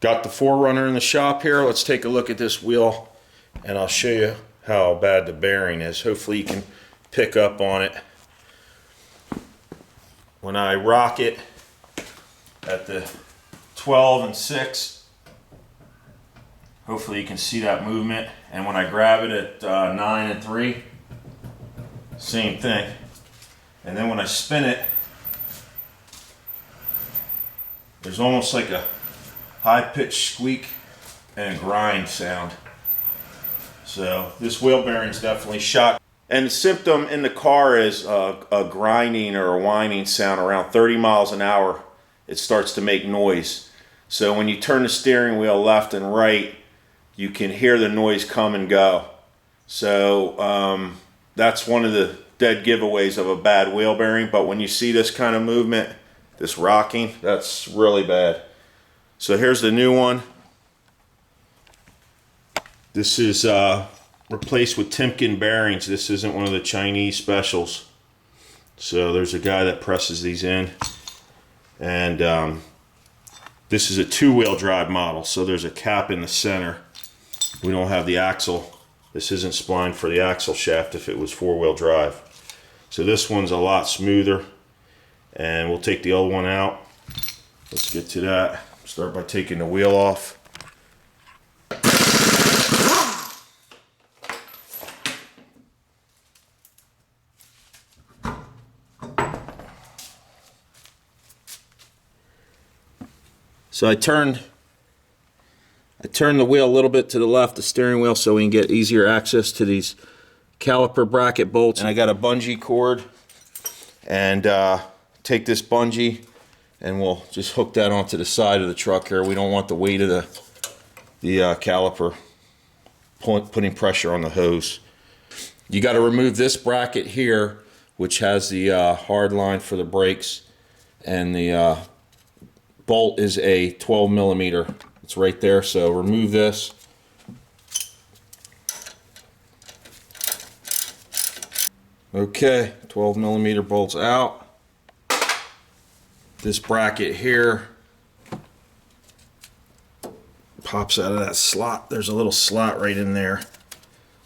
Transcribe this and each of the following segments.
Got the 4Runner in the shop here. Let's take a look at this wheel and I'll show you how bad the bearing is. Hopefully you can pick up on it. When I rock it at the 12 and 6, hopefully you can see that movement. And when I grab it at 9 and 3, same thing. And then when I spin it, there's almost like a high-pitched squeak and a grind sound. So this wheel bearing's definitely shot. And the symptom in the car is a grinding or a whining sound around 30 miles an hour. It starts to make noise. So when you turn the steering wheel left and right, you can hear the noise come and go. So that's one of the dead giveaways of a bad wheel bearing. But when you see this kind of movement, this rocking, that's really bad. So here's the new one. This is replaced with Timken bearings. This isn't one of the Chinese specials. So there's a guy that presses these in. And this is a two-wheel drive model. So there's a cap in the center. We don't have the axle. This isn't splined for the axle shaft if it was four-wheel drive. So this one's a lot smoother. And we'll take the other one out. Let's get to that. Start by taking the wheel off. So I turned the wheel a little bit to the left, the steering wheel, so we can get easier access to these caliper bracket bolts. And I got a bungee cord, and take this bungee and we'll just hook that onto the side of the truck here. We don't want the weight of the caliper putting pressure on the hose. You got to remove this bracket here, which has the hard line for the brakes, and the bolt is a 12 millimeter. It's right there, so remove this. Okay, 12 millimeter bolts out. This bracket here pops out of that slot. There's a little slot right in there,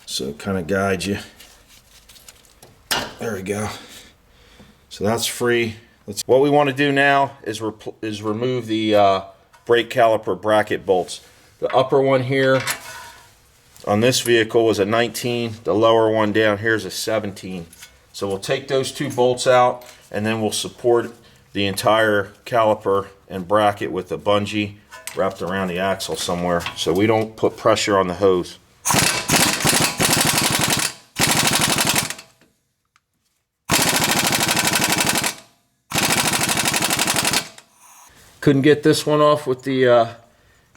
so it kind of guides you. There we go. So that's free. What we want to do now is remove the brake caliper bracket bolts. The upper one here on this vehicle was a 19. The lower one down here is a 17. So we'll take those two bolts out, and then we'll support the entire caliper and bracket with a bungee wrapped around the axle somewhere, so we don't put pressure on the hose. Couldn't get this one off with the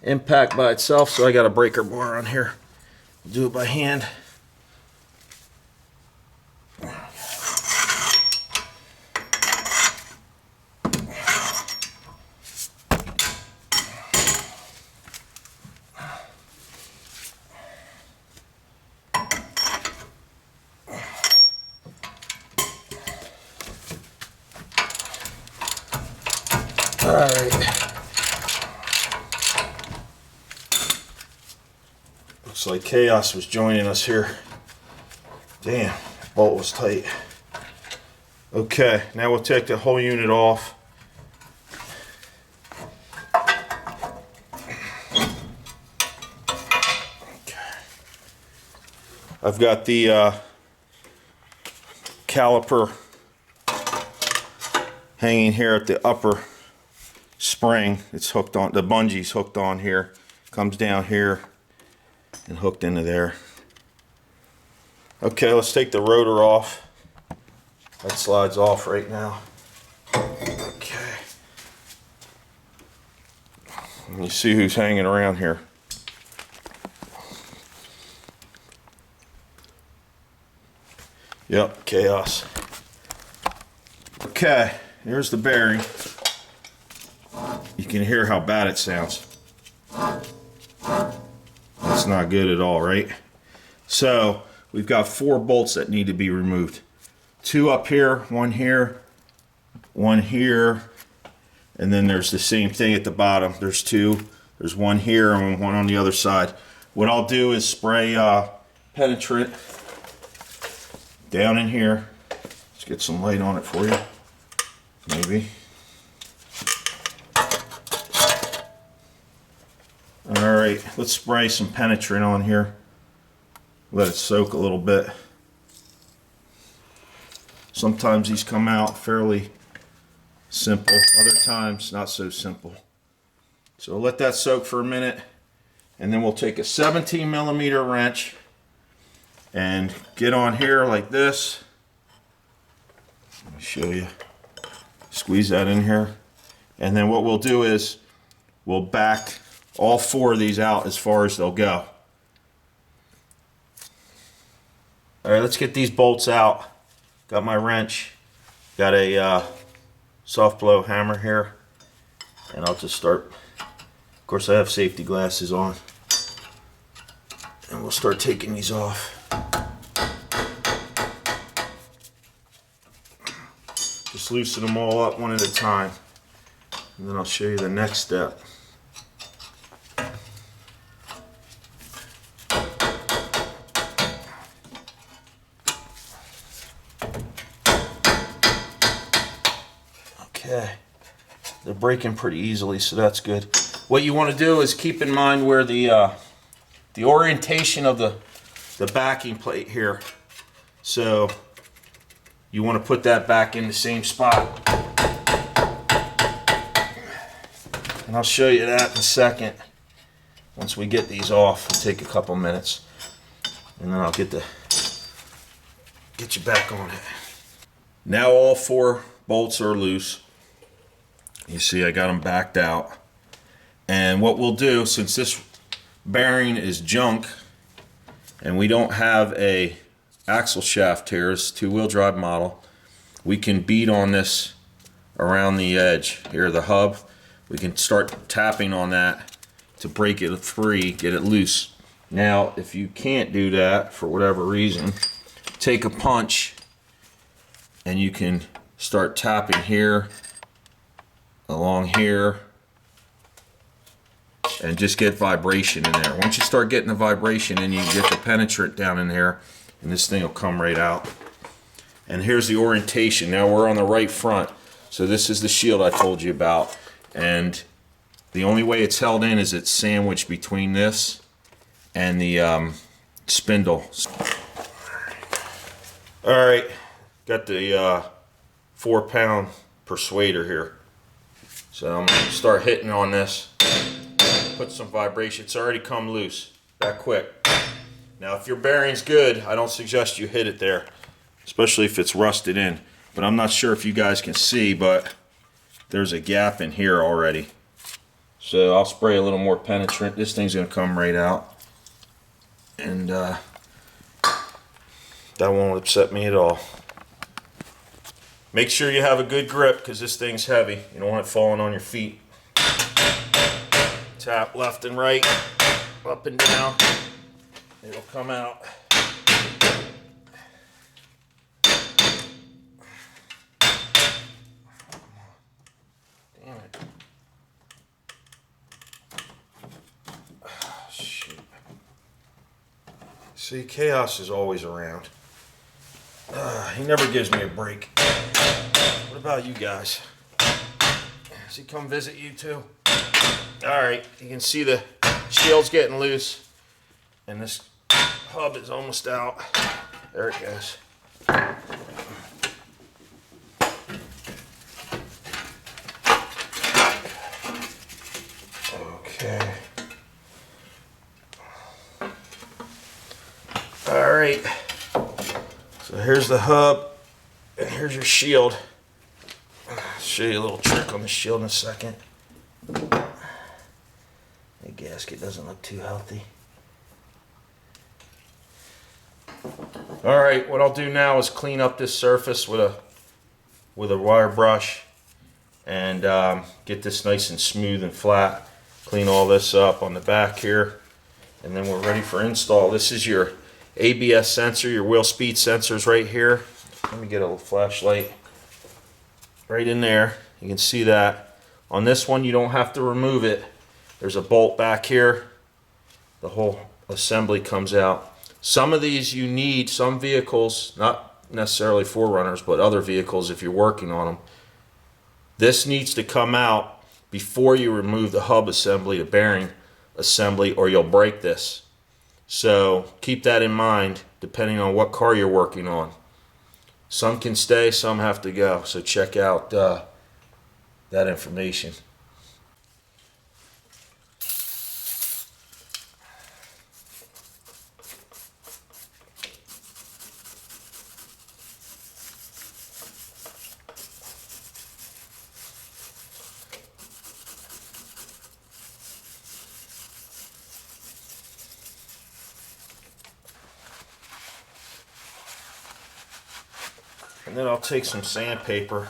impact by itself, so I got a breaker bar on here. I'll do it by hand. All right. Looks like chaos was joining us here. Damn, that bolt was tight. Okay, now we'll take the whole unit off. Okay. I've got the caliper hanging here at the upper spring. It's hooked on, the bungee's hooked on here, comes down here and hooked into there. Okay, let's take the rotor off. That slides off right now. Okay. And you see who's hanging around here. Yep, chaos. Okay, here's the bearing. You can hear how bad it sounds. That's not good at all, right? So we've got 4 bolts that need to be removed. 2 up here, 1 here, 1 here, and then there's the same thing at the bottom. There's 2. There's one here and one on the other side. What I'll do is spray penetrant down in here. Let's get some light on it for you. Maybe. Alright, let's spray some penetrant on here. Let it soak a little bit. Sometimes these come out fairly simple, other times not so simple. So let that soak for a minute, and then we'll take a 17mm wrench and get on here like this. Let me show you. Squeeze that in here. And then what we'll do is we'll back all 4 of these out as far as they'll go. Alright, let's get these bolts out. Got my wrench. Got a soft blow hammer here. And I'll just start. Of course I have safety glasses on. And we'll start taking these off. Just loosen them all up one at a time. And then I'll show you the next step. Okay, they're breaking pretty easily, so that's good. What you want to do is keep in mind where the orientation of the backing plate here. So you want to put that back in the same spot. And I'll show you that in a second. Once we get these off, it'll take a couple minutes. And then I'll get you back on it. Now all 4 bolts are loose. You see I got them backed out. And what we'll do, since this bearing is junk and we don't have a axle shaft here, it's a 2-wheel drive model, we can beat on this around the edge here, the hub. We can start tapping on that to break it free, get it loose. Now if you can't do that for whatever reason, take a punch and you can start tapping here, along here, and just get vibration in there. Once you start getting the vibration in, you can get the penetrant down in there, and this thing will come right out. And here's the orientation. Now we're on the right front, so this is the shield I told you about, and the only way it's held in is it's sandwiched between this and the spindle. Alright, got the 4-pound persuader here. So I'm going to start hitting on this, put some vibration. It's already come loose that quick. Now if your bearing's good, I don't suggest you hit it there, especially if it's rusted in. But I'm not sure if you guys can see, but there's a gap in here already. So I'll spray a little more penetrant. This thing's going to come right out. And that won't upset me at all. Make sure you have a good grip because this thing's heavy. You don't want it falling on your feet. Tap left and right, up and down. It'll come out. Damn it. Oh, shoot. See, chaos is always around. He never gives me a break. What about you guys? Does he come visit you too? Alright, you can see the shield's getting loose. And this hub is almost out. There it goes. Okay. Alright. So here's the hub, and here's your shield. I'll show you a little trick on the shield in a second. The gasket doesn't look too healthy. Alright, what I'll do now is clean up this surface with a wire brush and get this nice and smooth and flat. Clean all this up on the back here, and then we're ready for install. This is your ABS sensor, your wheel speed sensors right here. Let me get a little flashlight. Right in there, you can see that. On this one you don't have to remove it, There's a bolt back here. The whole assembly comes out. Some of these you need, some vehicles, not necessarily 4Runners, but other vehicles if you're working on them. This needs to come out before you remove the hub assembly, the bearing assembly, or you'll break this. So keep that in mind depending on what car you're working on. Some can stay, some have to go. So check out that information. And then I'll take some sandpaper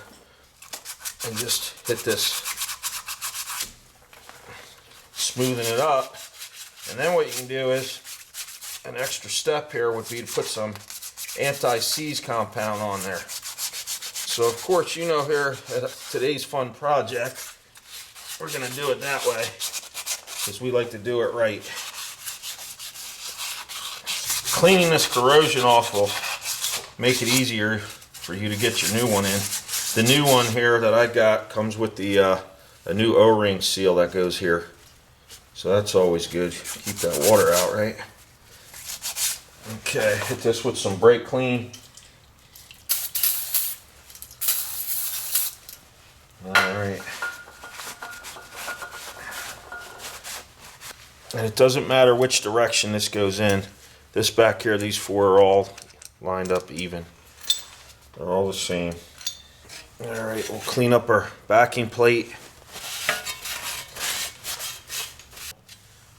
and just hit this, smoothing it up. And then what you can do is, an extra step here would be to put some anti-seize compound on there. So of course, you know, here at today's fun project, we're going to do it that way because we like to do it right. Cleaning this corrosion off will make it easier for you to get your new one in. The new one here that I got comes with the a new O-ring seal that goes here. So that's always good. Keep that water out, right? Okay, hit this with some brake clean. Alright. And it doesn't matter which direction this goes in. This back here, these four are all lined up even. They're all the same. Alright, we'll clean up our backing plate.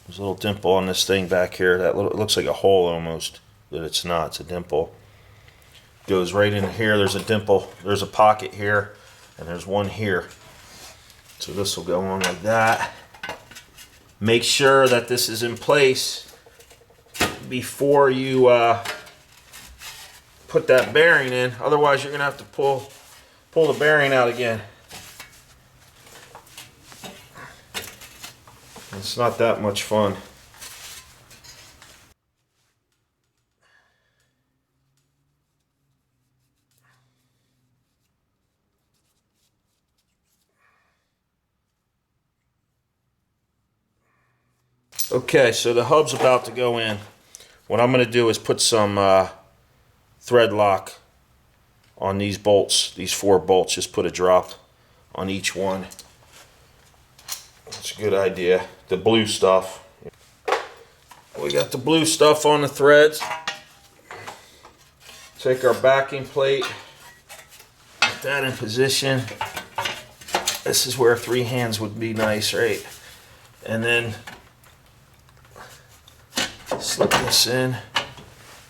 There's a little dimple on this thing back here. That little, it looks like a hole almost, but it's not. It's a dimple. Goes right in here. There's a dimple. There's a pocket here, and there's one here. So this will go on like that. Make sure that this is in place before you put that bearing in, otherwise you're gonna have to pull the bearing out again. It's not that much fun. Okay, so the hub's about to go in. What I'm gonna do is put some thread lock on these bolts, these 4 bolts. Just put a drop on each one. That's a good idea. The blue stuff. We got the blue stuff on the threads. Take our backing plate, put that in position. This is where 3 hands would be nice, right? And then slip this in.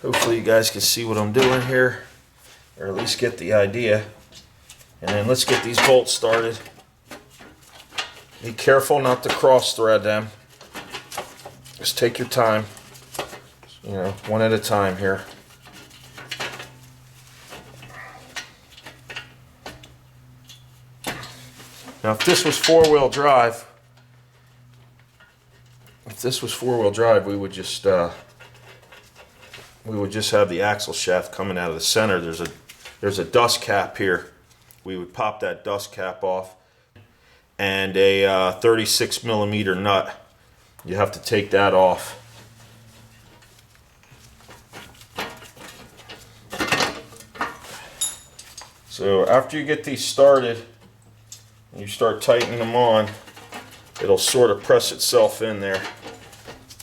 Hopefully you guys can see what I'm doing here, or at least get the idea. And then let's get these bolts started. Be careful not to cross thread them. Just take your time, you know, one at a time here. Now if this was four-wheel drive, we would just have the axle shaft coming out of the center. There's a dust cap here. We would pop that dust cap off, and a 36 millimeter nut. You have to take that off. So after you get these started, you start tightening them on, it'll sort of press itself in there.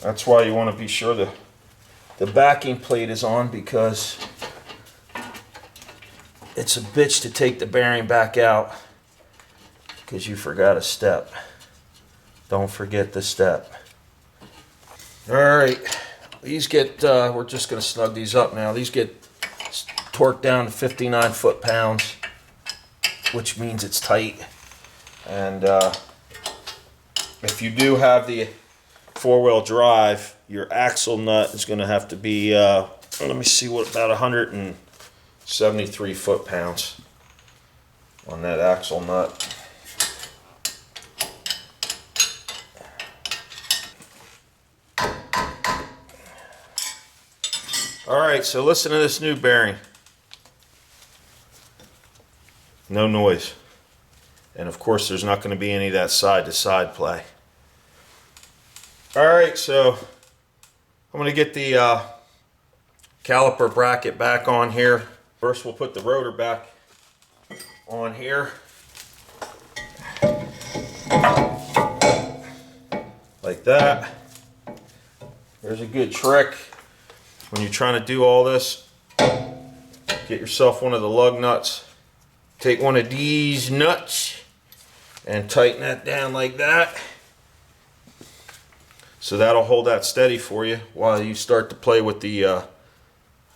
That's why you want to be sure the backing plate is on, because it's a bitch to take the bearing back out because you forgot a step. Don't forget the step. Alright, these get, we're just going to snug these up now. These get torqued down to 59 foot-pounds, which means it's tight. And if you do have the four-wheel drive, your axle nut is going to have to be, let me see, what, about 173 foot-pounds on that axle nut. All right, so listen to this new bearing. No noise. And of course, there's not going to be any of that side-to-side play. All right, so I'm going to get the caliper bracket back on here. First, we'll put the rotor back on here. Like that. There's a good trick when you're trying to do all this. Get yourself one of the lug nuts. Take one of these nuts and tighten that down like that. So that'll hold that steady for you while you start to play with the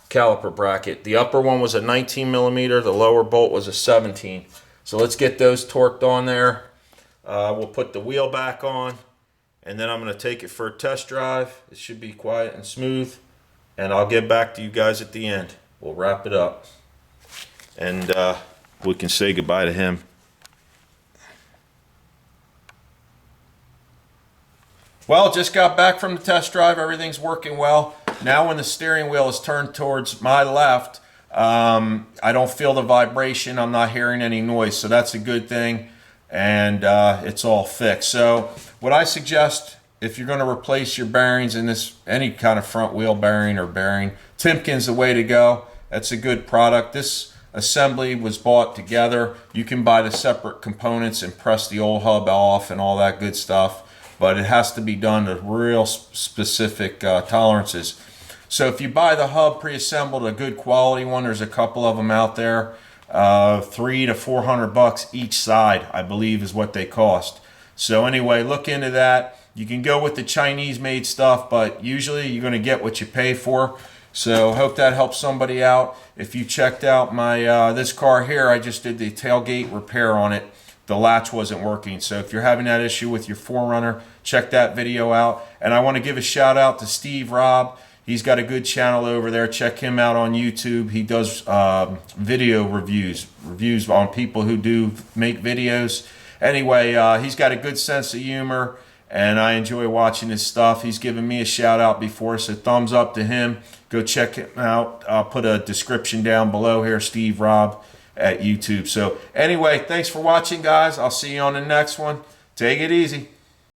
caliper bracket. The upper one was a 19 millimeter, the lower bolt was a 17. So let's get those torqued on there. We'll put the wheel back on, and then I'm going to take it for a test drive. It should be quiet and smooth, and I'll get back to you guys at the end. We'll wrap it up, and we can say goodbye to him. Well, just got back from the test drive. Everything's working well. Now when the steering wheel is turned towards my left, I don't feel the vibration. I'm not hearing any noise, so that's a good thing. And it's all fixed. So what I suggest, if you're going to replace your bearings in this, any kind of front wheel bearing or bearing, Timken's the way to go. That's a good product. This assembly was bought together. You can buy the separate components and press the old hub off and all that good stuff, but it has to be done to real specific tolerances. So if you buy the hub pre-assembled, a good quality one, there's a couple of them out there, $300 to $400 each side, I believe is what they cost. So anyway, look into that. You can go with the Chinese made stuff, but usually you're going to get what you pay for. So hope that helps somebody out. If you checked out my this car here, I just did the tailgate repair on it. The latch wasn't working. So if you're having that issue with your 4Runner, check that video out. And I want to give a shout out to Steve Robb. He's got a good channel over there. Check him out on YouTube. He does video reviews on people who do make videos. Anyway, he's got a good sense of humor, and I enjoy watching his stuff. He's given me a shout out before, so thumbs up to him. Go check him out. I'll put a description down below here, Steve Robb at YouTube. So anyway, thanks for watching, guys. I'll see you on the next one. Take it easy.